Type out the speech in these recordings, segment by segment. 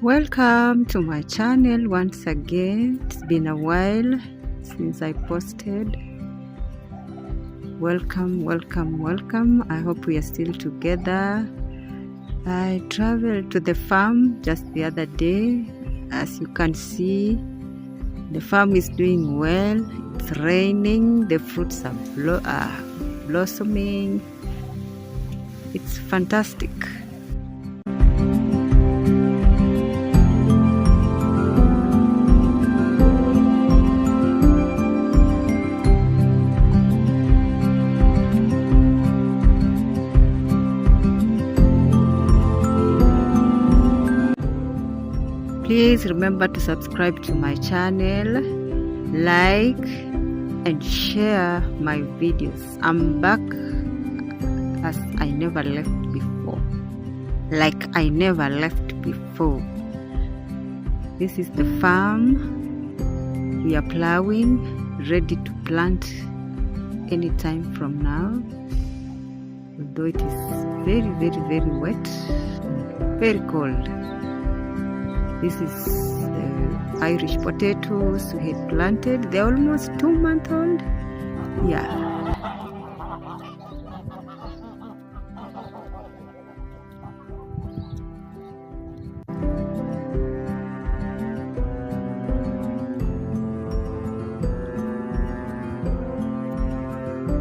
Welcome to my channel once again. It's been a while since I posted. Welcome. I hope we are still together. I traveled to the farm just the other day. As you can see, the farm is doing well. It's raining, the fruits are blossoming. It's fantastic. Please remember to subscribe to my channel, like and share my videos. I'm back as I never left before. Like I never left before. This is the farm. We are plowing, ready to plant anytime from now. Although it is very wet, very cold. This is the Irish potatoes we had planted. They're almost 2 months old. Yeah.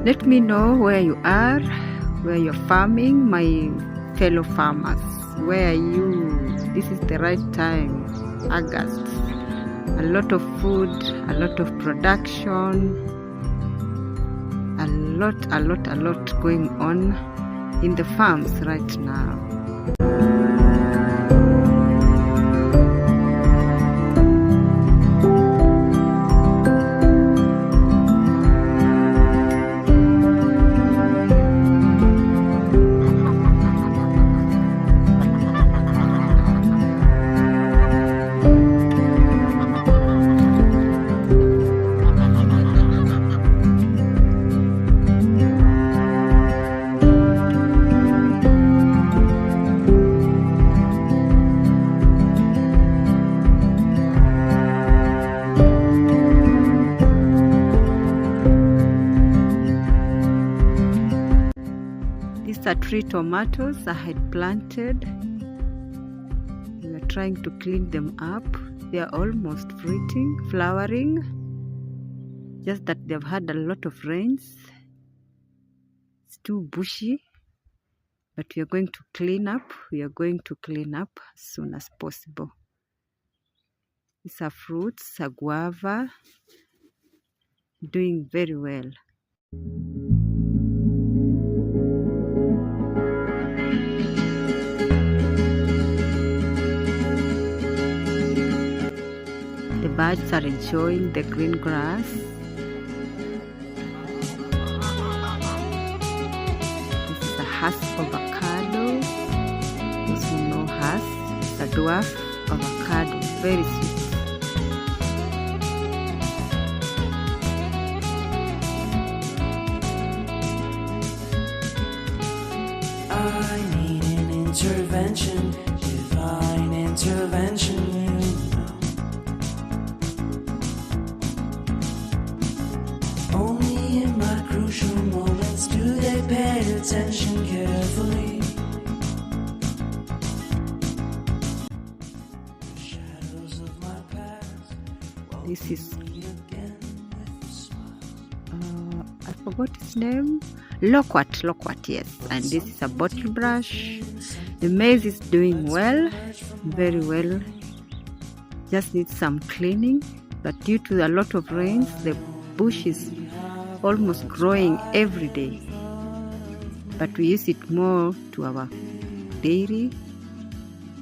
Let me know where you are, where you're farming, my fellow farmers. Where are you? This is the right time, August. A lot of food, a lot of production, a lot going on in the farms right now. These are 3 tomatoes I had planted. We are trying to clean them up. They are almost flowering. Just that they've had a lot of rains. It's too bushy. But we are going to clean up. We are going to clean up as soon as possible. These are fruits, a guava. Doing very well. The birds are enjoying the green grass. This is a Hass avocado. Those who know Hass, it's a dwarf avocado, very sweet. I need an intervention, divine intervention. Only in my crucial moments do they pay attention carefully. The shadows of my past. This is I forgot its name. Loquat, yes. And this is a bottle brush. The maize is doing well, very well. Just needs some cleaning, but due to a lot of rains, the bush is almost growing every day. But we use it more to our dairy.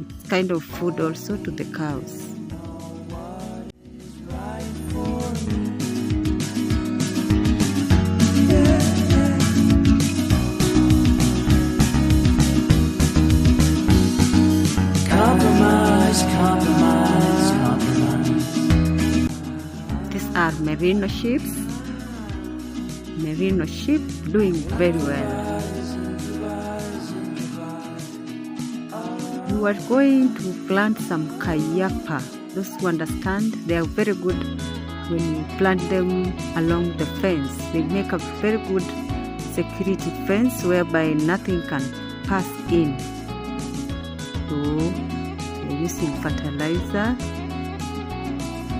It's kind of food also to the cows. Compromise. merino sheep. Merino sheep doing very well. We are going to plant some kayapa. Those who understand, they are very good when you plant them along the fence. They make a very good security fence whereby nothing can pass in. So they're using fertilizer,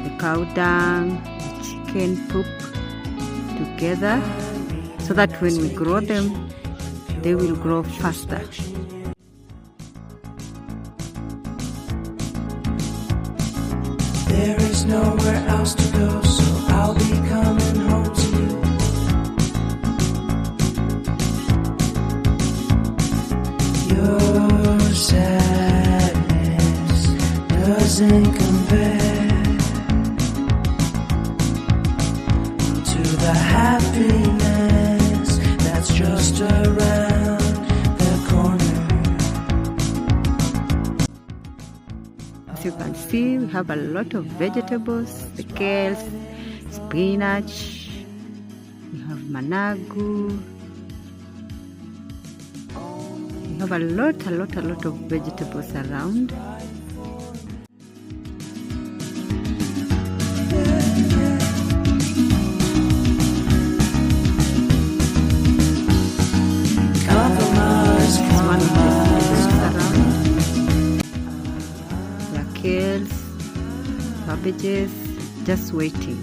the cow dung, the chicken poop together, so that when we grow them, they will grow faster. There is nowhere else to go, so I'll be coming home to you. Your sadness doesn't compare to the happiness that's just around the corner. As you can see, we have a lot of vegetables, the kale, spinach, we have managu. We have a lot of vegetables around. Cabbages, just waiting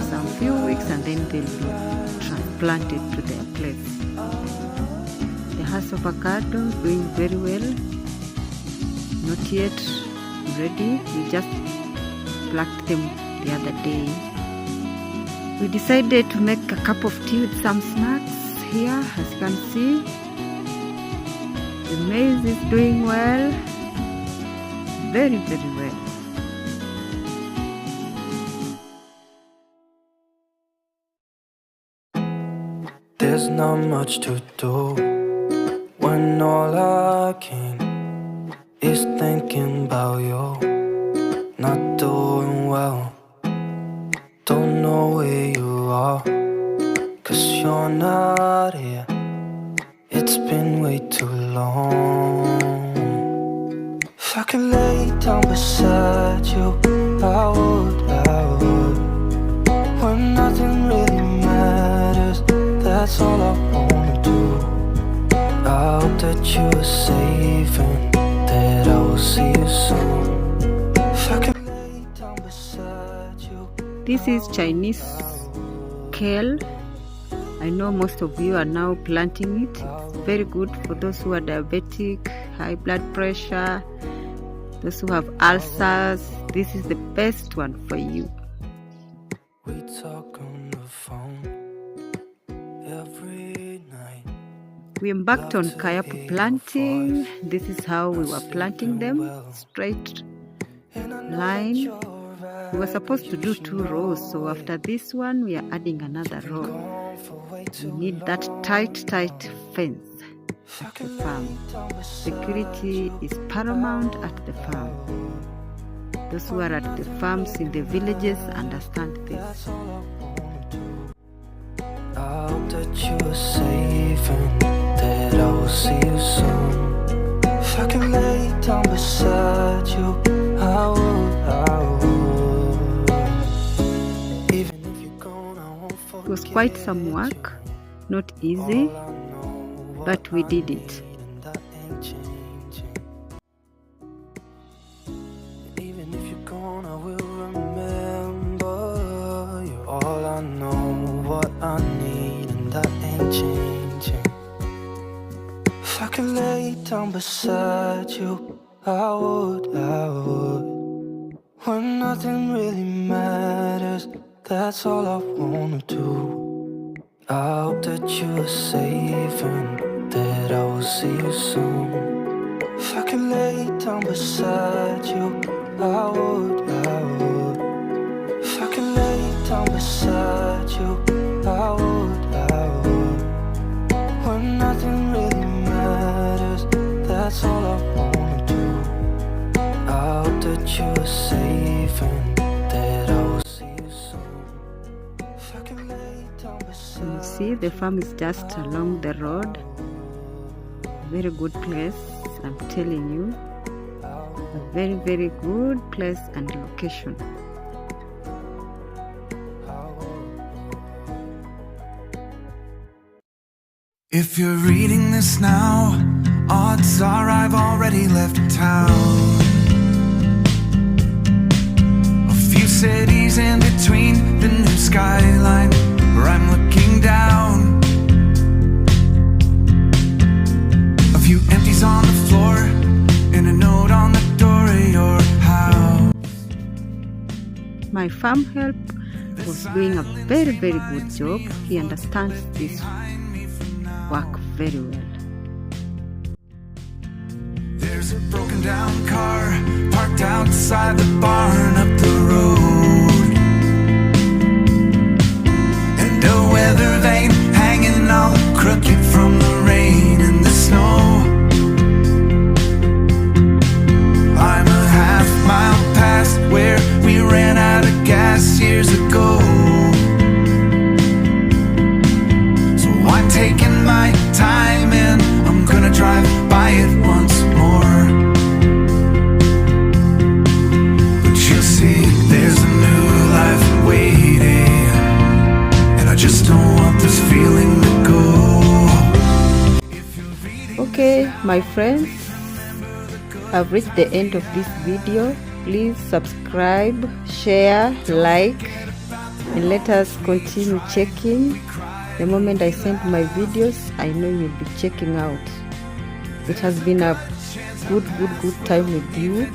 some few weeks and then they'll be transplanted to their place. The Hass avocado doing very well, not yet ready. We just plucked them the other day. We decided to make a cup of tea with some snacks here. As you can see, the maize is doing well, very well. There's not much to do when all I can is thinking about you. Not doing well, don't know where you are, 'cause you're not here. It's been way too long. If I could lay down beside you, I would. When nothing really matters, that's all I wanna do. I hope that you are safe and that I will see you soon. If I could lay down beside you. This is Chinese kale. I know most of you are now planting it. It's very good for those who are diabetic, high blood pressure, those who have ulcers. This is the best one for you. We talk on the phone every night. We embarked on kayapa planting. This is how we were planting them, straight line. We were supposed to do 2 rows, so after this one we are adding another row. We need that tight fence at the farm. Security is paramount at the farm. Those who are at the farms in the villages understand this. I hope that you are safe and that I will see you soon. If I could lay down beside you, I would. Even if you're gone, I won't forget. It was quite some work, not easy, but we did it. Even if you're gone, I will remember you. All I know, what I need, and that ain't changing. If I could lay down beside you, I would. When nothing really matters, that's all I wanna do. I hope that you are safe and that I will see you soon. If I could lay down beside you, I would. If I could lay down beside you, I would. When nothing really matters, that's all I wanna do. I hope that you are safe and that I will see you soon. see, the farm is just along the road. Very good place, I'm telling you. A very, very good place and location. If you're reading this now, odds are I've already left town. A few cities in between, the new skyline where I'm looking down. A few empties on the floor and a note on the door of your house. My farm help was doing a very, very good job. He understands this work very well. There's a broken down car parked outside the barn up the road, and a weather vane hanging all crooked from the rain and the snow. I'm a half-mile past where we ran out of gas years ago, so I'm taking my time and I'm gonna drive by it once more. But you'll see, there's a new life waiting, and I just don't want this feeling to go. Okay, my friends, I've reached the end of this video. Please subscribe, share, like, and let us continue checking. The moment I send my videos, I know you'll be checking out. It has been a good time with you.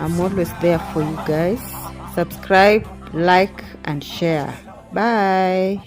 I'm always there for you guys. Subscribe, like, and share. Bye.